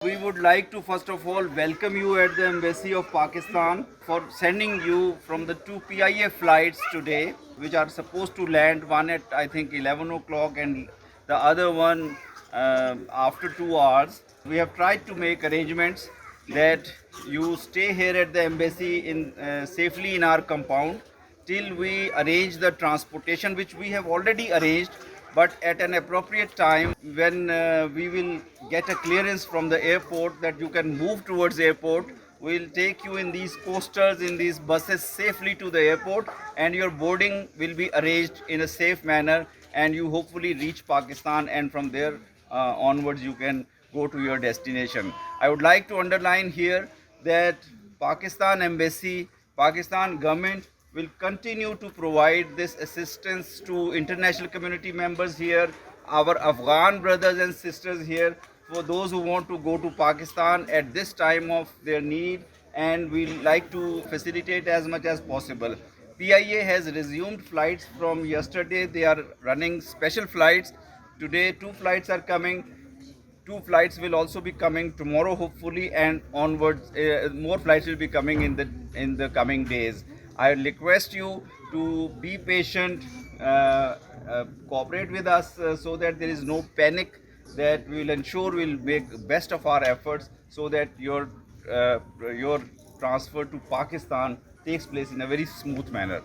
We would like to first of all welcome you at the Embassy of Pakistan for sending you from the two PIA flights today, which are supposed to land, one at I think 11 o'clock and the other one after 2 hours. We have tried to make arrangements that you stay here at the embassy in safely in our compound till we arrange the transportation, which we have already arranged, but at an appropriate time when we will get a clearance from the airport that you can move towards airport. We'll take you in these coasters, in these buses safely to the airport, and your boarding will be arranged in a safe manner, and you hopefully reach Pakistan, and from there onwards you can go to your destination. I would like to underline here that Pakistan Embassy, Pakistan government will continue to provide this assistance to international community members here, our Afghan brothers and sisters here, for those who want to go to Pakistan at this time of their need, and we like to facilitate as much as possible. PIA has resumed flights from yesterday. They are running special flights. Today, two flights are coming. Two flights will also be coming tomorrow, hopefully, and onwards. More flights will be coming in the coming days. I request you to be patient, cooperate with us so that there is no panic. That we will ensure we'll make best of our efforts so that your transfer to Pakistan takes place in a very smooth manner.